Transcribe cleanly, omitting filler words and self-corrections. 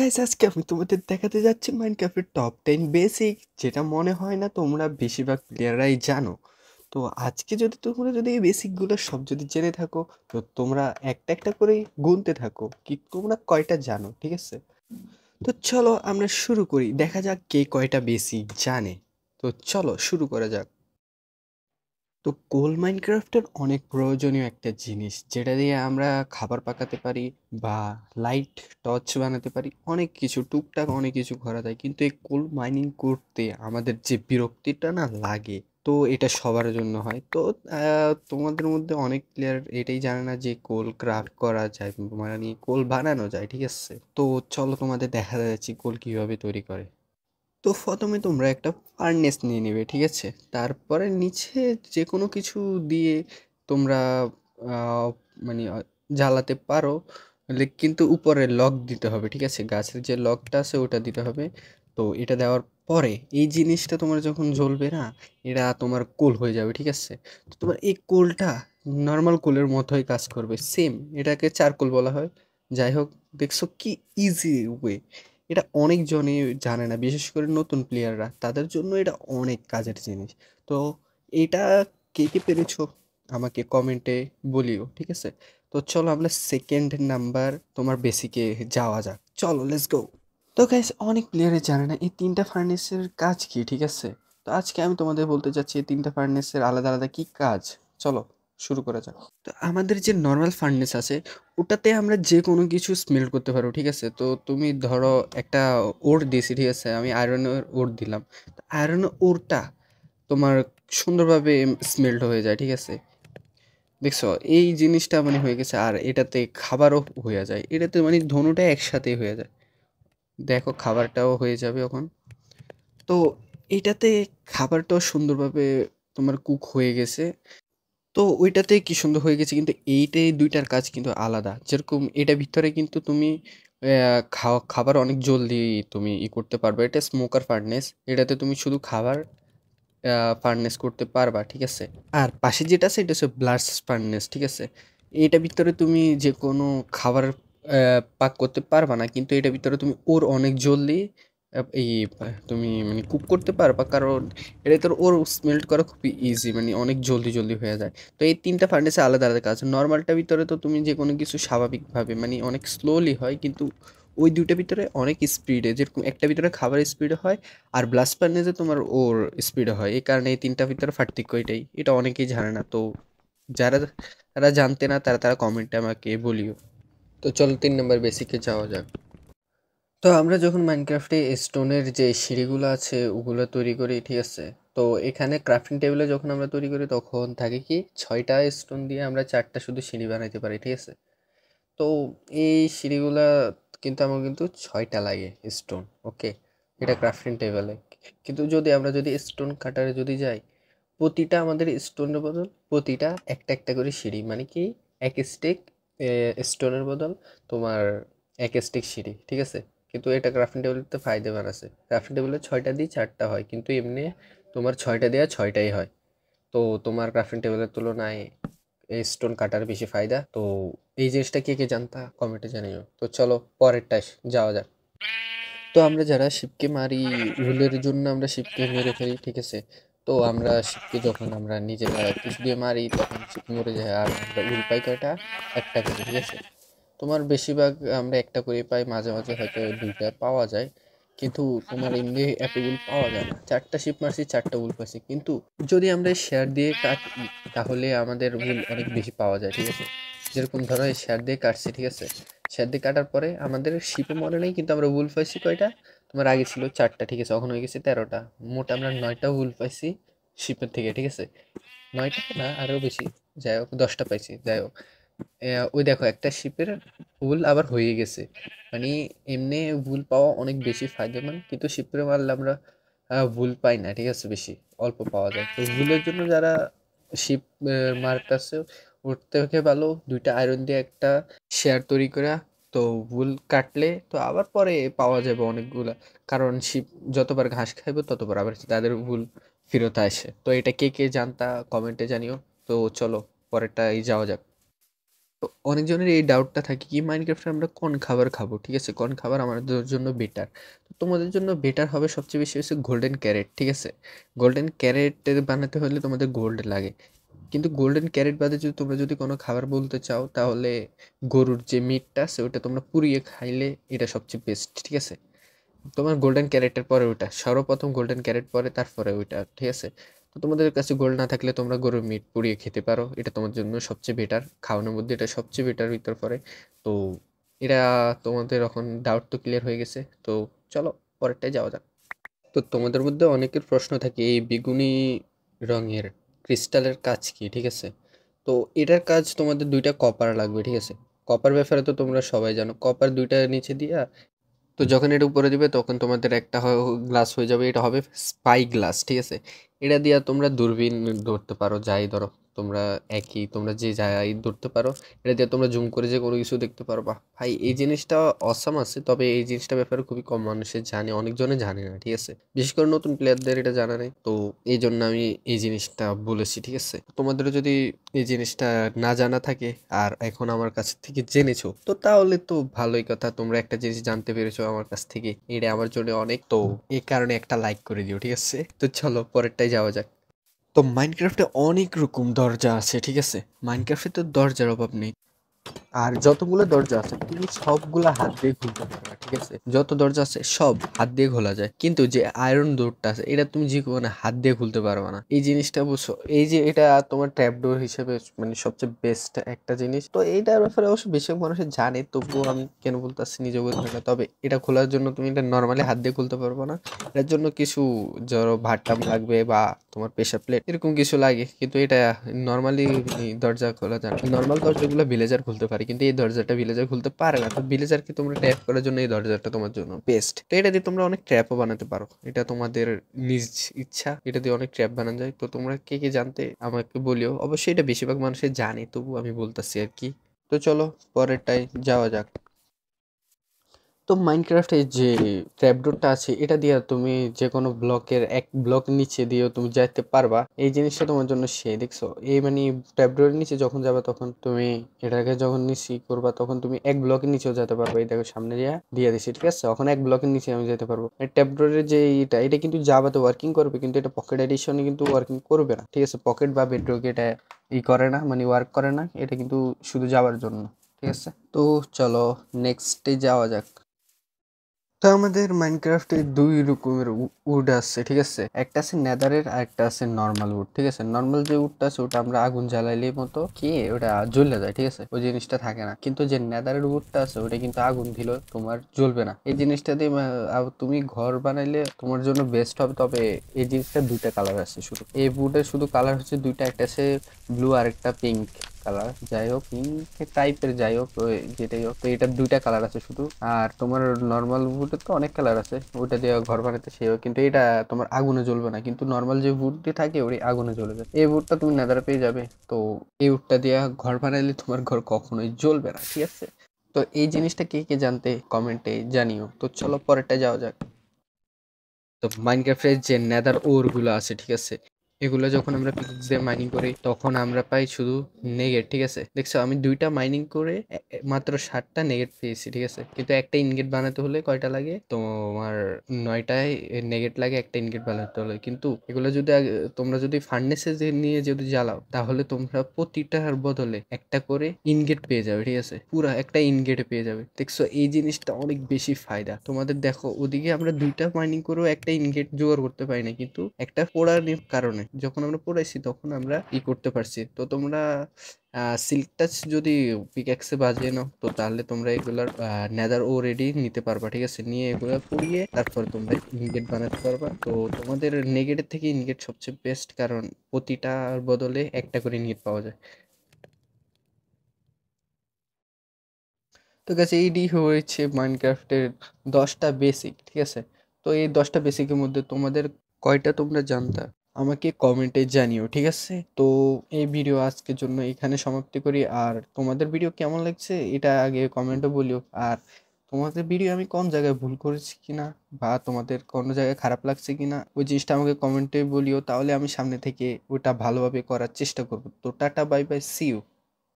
Guys আজকে আমি তোমাদের দেখাতে যাচ্ছি মাইনক্রাফটের টপ 10 বেসিক, যেটা মনে হয় না তোমরা বেশিরভাগ প্লেয়াররাই জানো। তো আজকে তোমরা যদি এই বেসিকগুলো সব যদি জেনে থাকো, তো তোমরা একটা একটা করে গুনতে থাকো কি তোমরা কয়টা জানো, ঠিক আছে? তো চলো আমরা শুরু করি, দেখা যাক কে কয়টা বেসিক জানে। তো চলো শুরু করা যাক। তো কোল মাইনক্রাফটের অনেক প্রয়োজনীয় একটা জিনিস, যেটা দিয়ে আমরা খাবার পাকাতে পারি বা লাইট টর্চ বানাতে পারি, অনেক কিছু টুকটাক অনেক কিছু করা যায়। কিন্তু এই কোল মাইনিং করতে আমাদের যে বিরক্তিটা না লাগে, তো এটা সবার জন্য হয়। তো তোমাদের মধ্যে অনেক প্লেয়ার এটাই জানে না যে কোল ক্রাফট করা যায়, মানে কোল বানানো যায়, ঠিক আছে? তো চলো তোমাদের দেখা যাচ্ছে কোল কিভাবে তৈরি করে। তো প্রথমে তোমরা একটা ফার্নেস নিয়ে নেবে, ঠিক আছে? তারপরে নিচে যে কোনো কিছু দিয়ে তোমরা আহ, মানে জ্বালাতে পারো, কিন্তু উপরে লক দিতে হবে, ঠিক আছে? গাছের যে লকটা আছে ওটা দিতে হবে। তো এটা দেওয়ার পরে এই জিনিসটা তোমার যখন জ্বলবে না, এটা তোমার কোল হয়ে যাবে, ঠিক আছে? তো তোমার এই কোলটা নর্মাল কোলের মতোই কাজ করবে, সেম। এটাকে চারকোল বলা হয়। যাই হোক, দেখছো কি ইজি ওয়ে। এটা অনেকজনই জানে না, বিশেষ করে নতুন প্লেয়াররা, তাদের জন্য এটা অনেক কাজের জিনিস। তো এটা কে কে পেরেছো আমাকে কমেন্টে বলিও, ঠিক আছে? তো চলো আমরা সেকেন্ড নাম্বার তোমার বেসিকে যাওয়া যাক, চলো লেটস গো। তো গাইস অনেক প্লেয়ারে জানে না এই তিনটা ফার্নেসের কাজ কি, ঠিক আছে? তো আজকে আমি তোমাদের বলতে চাচ্ছি এই তিনটা ফার্নেসের আলাদা আলাদা কি কাজ। চলো শুরু করা যাক। তো আমাদের যে নর্মাল ফার্নেস আছে, ওটাতে আমরা যে কোনো কিছু স্মেল্ট করতে পারবো, ঠিক আছে? তো তুমি ধরো একটা ওর দিয়েছি, ঠিক আছে? আমি আয়রনের ওর দিলাম। তো আয়রনের ওরটা তোমার সুন্দরভাবে স্মেল্ট হয়ে যায়, ঠিক আছে? দেখছো এই জিনিসটা মানে হয়ে গেছে। আর এটাতে খাবারও হয়ে যায়, এটাতে মানে ধনুটা একসাথেই হয়ে যায়। দেখো খাবারটাও হয়ে যাবে এখন। তো এটাতে খাবারটাও সুন্দরভাবে তোমার কুক হয়ে গেছে। তো ওইটাতে কি সুন্দর হয়ে গেছে, কিন্তু এইটাই দুইটার কাজ কিন্তু আলাদা। যেরকম এটা ভিতরে কিন্তু তুমি খাবার অনেক জলদি তুমি করতে পারবে। এটা স্মোকার ফার্নেস, এটাতে তুমি শুধু খাবার ফার্নেস করতে পারবা, ঠিক আছে? আর পাশে যেটা আছে এটা হচ্ছে ব্লাস্ট ফার্নেস, ঠিক আছে? এটার ভিতরে তুমি যে কোনো খাবার পাক করতে পারবা না, কিন্তু এটার ভিতরে তুমি ওর অনেক জলদি তুমি মানে কুক করতে পারবা, কারণ এটা তোর ওর স্মেল্ট করা খুবই ইজি, মানে অনেক জলদি জলদি হয়ে যায়। তো এই তিনটা ফার্নেসে আলাদা আলাদা কাজ। নর্মালটার ভিতরে তো তুমি যে কোনো কিছু স্বাভাবিকভাবে মানে অনেক স্লোলি হয়, কিন্তু ওই দুইটার ভিতরে অনেক স্পিডে, যেরকম একটা ভিতরে খাবার স্পিডে হয় আর ব্লাস্ট ফার্নেসে তোমার ওর স্পিডে হয়। এই কারণে এই তিনটা ভিতরে পার্থক্য এটাই, এটা অনেকেই জানে না। তো যারা তারা জানতে না, তারা কমেন্টে আমাকে বলিও। তো চলো 3 নম্বর বেসিকে যাওয়া যাক। তো আমরা যখন মাইনক্রাফটে স্টোনের যে সিঁড়িগুলো আছে ওগুলো তৈরি করি, ঠিক আছে? তো এখানে ক্রাফটিং টেবিলে যখন আমরা তৈরি করি তখন থাকে কি 6টা স্টোন দিয়ে আমরা 4টা শুধু সিঁড়ি বানাইতে পারি, ঠিক আছে? তো এই সিঁড়িগুলা কিন্তু আমার কিন্তু 6টা লাগে স্টোন, ওকে? এটা ক্রাফটিং টেবিলে। কিন্তু আমরা যদি স্টোন কাটারে যদি যাই, প্রতিটা আমাদের স্টোনের বদল প্রতিটা একটা একটা করে সিঁড়ি, মানে কি এক স্টিক স্টোনের বদল তোমার এক স্টিক সিঁড়ি, ঠিক আছে? কিন্তু এটা ক্রাফটিং টেবিলতে ফায়দা আছে। ক্রাফটিং টেবিলে 6টা দিয়ে 4টা হয়, কিন্তু এমনি তোমার 6টা দেওয়া 6টাই হয়। তো তোমার ক্রাফটিং টেবিলের তুলনায় এই স্টোন কাটার বেশি ফায়দা। তো এই জিনিসটা কে কে জানতা কমেন্টে জানিও। তো চলো পরেরটা যাওয়া যাক। তো আমরা যারা শিবকে মারি, উলের জন্য আমরা শিবকে মেরে ফেলি, ঠিক আছে? তো আমরা শিবকে যখন আমরা নিজেরা কিছু দিয়ে মারি তখন শিব মরে যায়, আর আমরা উল পাই কয়টা? একটা করে, ঠিক আছে? তোমার বেশিরভাগ আমরা একটা করে পাই, মাঝে মাঝে হয়তো দুইটা পাওয়া যায়। কিন্তু তোমার এমনি এত উল পাওয়া যায় না। 4টা শিপ মারছি, 4টা উল পাইছি। কিন্তু যদি আমরা শেয়ার দিয়ে কাটি তাহলে আমাদের উল অনেক বেশি পাওয়া যায়, ঠিক আছে? যেরকম ধরো এই শেয়ার দিয়ে কাটছি, ঠিক আছে? শেয়ার দিয়ে কাটার পরে আমাদের শিপও মরে নেই, কিন্তু আমরা উল পাইছি কয়টা? তোমার আগে ছিল 4টা, ঠিক আছে? এখন হয়ে গেছে 13টা। মোট আমরা 9টা উল পাইছি শিপের থেকে, ঠিক আছে? 9টা না আরো বেশি, যাই হোক 10টা পাইছি, যাই হোক। ওই দেখো একটা শিপের ভুল আবার হয়ে গেছে। মানে এমনি ভুল পাওয়া অনেক বেশি ফায়দামান, কিন্তু শিপে মারলে আমরা ভুল পাই না, ঠিক আছে? বেশি অল্প পাওয়া যায়। তো ভুলের জন্য যারা শিপ মারতেছে, ওর থেকে ভালো 2টা আয়রন দিয়ে একটা শেয়ার তৈরি করা। তো ভুল কাটলে তো আবার পরে পাওয়া যাবে অনেকগুলা, কারণ শিপ যতবার ঘাস খাইবে ততবার আবার তাদের ভুল ফেরত আসে। তো এটা কে কে জানতা কমেন্টে জানিও। তো চলো পরেরটা যাওয়া যাক। তো অনেকজনের এই ডাউটটা থাকে কি মাইনক্রাফটে আমরা কোন খাবার খাবো, ঠিক আছে, কোন খাবার আমাদের জন্য বেটার। তো তোমাদের জন্য বেটার হবে সবচেয়ে বেশি হচ্ছে গোল্ডেন ক্যারেট, ঠিক আছে। গোল্ডেন ক্যারেট বানাতে হলে তোমাদের গোল্ড লাগে, কিন্তু গোল্ডেন ক্যারেট বাদে যদি তোমরা যদি কোনো খাবার বলতে চাও তাহলে গরুর যে মিটটা আছে ওটা তোমরা পুড়িয়ে খাইলে এটা সবচেয়ে বেস্ট, ঠিক আছে। তোমার গোল্ডেন ক্যারেটের পরে ওইটা সর্বপ্রথম, গোল্ডেন ক্যারেট পরে তারপরে ওইটা, ঠিক আছে। তো তোমাদের কাছে গোল্ড না থাকলে তোমরা গরুর মিট পুড়িয়ে খেতে পারো, এটা তোমার জন্য সবচেয়ে বেটার, খাওয়ানোর মধ্যে এটা সবচেয়ে বেটার ভিতর পরে। তো এটা তোমাদের এখন ডাউট তো ক্লিয়ার হয়ে গেছে। তো চলো পরেরটায় যাওয়া যাক। তো তোমাদের মধ্যে অনেকের প্রশ্ন থাকে এই বেগুনি রঙের ক্রিস্টালের কাজ কি, ঠিক আছে। তো এটার কাজ তোমাদের দুইটা কপার লাগবে, ঠিক আছে। কপার ব্যাপারে তো তোমরা সবাই জানো, কপার দুইটা নিচে দিয়া, তো যখন এটা উপরে দিবে তখন তোমাদের একটা গ্লাস হয়ে যাবে, এটা হবে স্পাই গ্লাস, ঠিক আছে। এটা দিয়া তোমরা দূরবীন ধরতে পারো, যাই ধরো তোমরা, একই তোমরা যে যাই ধরতে পারো, এটা দিয়ে তোমরা জুম করে যে কোনো কিছু দেখতে পারো। বাহ ভাই, এই জিনিসটা অসাম আছে, তবে এই জিনিসটা ব্যাপারে খুবই কম মানুষের জানে, অনেকজনে জানে না, ঠিক আছে। বিশেষ করে নতুন প্লেয়ারদের এটা জানা নেই, তো এই জন্য আমি এই জিনিসটা বলেছি, ঠিক আছে। তোমাদের যদি এই জিনিসটা না জানা থাকে আর এখন আমার কাছ থেকে জেনেছো, তো তাহলে তো ভালোই কথা, তোমরা একটা জিনিস জানতে পেরেছো আমার কাছ থেকে, এটা আমার জন্য অনেক। তো এই কারণে একটা লাইক করে দিও, ঠিক আছে। তো চলো পরেরটাই যাওয়া যাক। তো মাইনক্রাফটে অনেক রকম দরজা আছে, ঠিক আছে। মাইনক্রাফটে তো দরজার অভাব নেই, আর যতগুলো দরজা আছে তুমি সবগুলা হাত দিয়ে খুলতে পারবে, ঠিক আছে। যত দরজা আছে সব হাত দিয়ে খোলা যায়, কিন্তু যে আয়রন ডোরটা আছে এটা তুমি যে কোনো হাত দিয়ে খুলতে পারবে না, এই জিনিসটা বুঝছো। এই যে এটা তোমার ট্র্যাপ ডোর হিসেবে মানে সবচেয়ে বেস্ট একটা জিনিস। তো এইটার ব্যাপারে অবশ্য বেশিরভাগ মানুষের জানে, তবুও আমি কেন বলতেছি নিজে বলতে না। তবে এটা খোলার জন্য তুমি এটা নর্মালি হাত দিয়ে খুলতে পারবে না, এটার জন্য কিছু ধরো ভাট্টাম লাগবে বা তোমার প্রেসার প্লেট এরকম কিছু লাগে, কিন্তু এটা নর্মালি দরজা খোলা যায় না। নর্মাল দরজাগুলো ভিলেজার খুলতে পারে, কিন্তু এই দরজাটা ভিলেজার খুলতে পারে না। তো ভিলেজারকে তোমরা ট্র্যাপ করার জন্য এই দরজাটা তোমার জন্য বেস্ট। তো এটা দিয়ে তোমরা অনেক ট্র্যাপও বানাতে পারো, এটা তোমাদের নিজ ইচ্ছা, এটা দিয়ে অনেক ট্র্যাপ বানানো যায়। তো তোমরা কে কে জানতে আমাকে বলিও, অবশ্যই এটা বেশিরভাগ মানুষের জানে, তবু আমি বলতেছি আর কি। তো চলো পরেরটাই যাওয়া যাক। তো মাইনক্রাফটে যে ট্র্যাপডোরটা আছে এটা দিয়ে তুমি যে কোনো ব্লকের এক ব্লক নিচে দিয়েও তুমি যাইতে পারবা, এই জিনিসটা তোমার জন্য সে দেখছো। এই মানে ট্র্যাপডোরের নিচে যখন যাবে তখন তুমি এটাকে যখন নিচে করবা তখন তুমি এক ব্লকের নিচেও যেতে পারবে। এই দেখো সামনে দিয়ে দিছি, ঠিক আছে। এখন এক ব্লকের নিচে আমি যেতে পারবো। ট্র্যাপডোরের যে এটা কিন্তু জাভাতে ওয়ার্কিং করবে, কিন্তু এটা পকেট এডিশনে কিন্তু ওয়ার্কিং করবে না, ঠিক আছে। পকেট বা বেডরকে এটা করে না, মানে ওয়ার্ক করে না, এটা কিন্তু শুধু যাওয়ার জন্য, ঠিক আছে। তো চলো নেক্সটে যাওয়া যাক। তো আমাদের মাইনক্রাফটে দুই রকমের উড আছে, ঠিক আছে। একটা আছে নেদারের আর একটা আছে নর্মাল উড, ঠিক আছে। নর্মাল যে উডটা আছে ওটা আমরা আগুন জ্বালাইলে মতো কি ওটা জ্বলে যায়, ঠিক আছে, ওই জিনিসটা থাকে না। কিন্তু যে নেদারের উডটা আছে ওটা কিন্তু আগুন দিল তোমার জ্বলবে না। এই জিনিসটা দিয়ে তুমি ঘর বানাইলে তোমার জন্য বেস্ট হবে। তবে এই জিনিসটা দুইটা কালার আছে শুধু, এই উডের শুধু কালার হচ্ছে দুইটা, একটা আছে ব্লু আর একটা পিঙ্ক কালার, যাই হোক পিঙ্ক টাইপের, যাই হোক যেটাই হোক। তো এটার দুইটা কালার আছে শুধু। আর তোমার নর্মাল উডের তো অনেক কালার আছে, ওইটা দিয়ে ঘর বানাতে সেও, কিন্তু এটা তোমার আগুনে জ্বলবে না। কিন্তু নর্মাল যে উডটি থাকে ওই আগুনে জ্বলে যায়। এই উডটা তুমি নেদারে পেয়ে যাবে। তো এই উডটা দিয়ে ঘর বানাইলে তোমার ঘর কখনোই জ্বলবে না, ঠিক আছে। তো এই জিনিসটা কে কে জানতে কমেন্টে জানিও। তো চলো পরেরটা যাওয়া যাক। তো মাইনক্রাফটের যে নেদার ওর গুলো আছে, ঠিক আছে, এগুলো যখন আমরা পিক্স দিয়ে মাইনিং করি তখন আমরা পাই শুধু নেগেট, ঠিক আছে। দেখছো আমি দুইটা মাইনিং করে মাত্র 7টা নেগেট পেয়েছি, ঠিক আছে। কিন্তু একটা ইনগেট বানাতে হলে কয়টা লাগে তোমার, 9টায় নেগেট লাগে একটা ইনগেট বানাতে হলে। কিন্তু এগুলো যদি তোমরা যদি ফার্নেসে নিয়ে যদি জ্বালাও তাহলে তোমরা প্রতিটার বদলে একটা করে ইনগেট পেয়ে যাবে, ঠিক আছে। পুরা একটা ইনগেটে পেয়ে যাবে। দেখছো এই জিনিসটা অনেক বেশি ফায়দা তোমাদের। দেখো ওদিকে আমরা দুইটা মাইনিং করেও একটা ইনগেট জোগাড় করতে পারি না, কিন্তু একটা পোড়ার কারণে যখন আমরা পোড়াইছি তখন আমরা করতে পারছি। তো তোমরা সিল্ক টাচ যদি পিক্যাক্সে বাজিয়ে নাও তো তাহলে তোমরা এগুলার নেদার ও রেডি নিতে পারবা, ঠিক আছে। নিয়ে এগুলো পুড়িয়ে তারপর তোমরা ইনগেট বানাতে পারবা। তো তোমাদের নেগেটের থেকে ইনগেট সবচেয়ে বেস্ট, কারণ প্রতিটার বদলে একটা করে ইনগেট পাওয়া যায়। তো গাছ এইটি হয়েছে মাইনক্রাফটের 10টা বেসিক, ঠিক আছে। তো এই 10টা বেসিকের মধ্যে তোমাদের কয়টা তোমরা জানতা আমাকে কমেন্টে জানিও, ঠিক আছে। তো এই ভিডিও আজকের জন্য এখানে সমাপ্তি করি। আর তোমাদের ভিডিও কেমন লাগছে এটা আগে কমেন্টে বলিও। আর তোমাদের ভিডিও আমি কোন জায়গায় ভুল করেছি কিনা বা তোমাদের কোনো জায়গায় খারাপ লাগছে কিনা ওই জিনিসটা আমাকে কমেন্টে বলিও, তাহলে আমি সামনে থেকে ওটা ভালোভাবে করার চেষ্টা করব। তো tata bye bye, see you.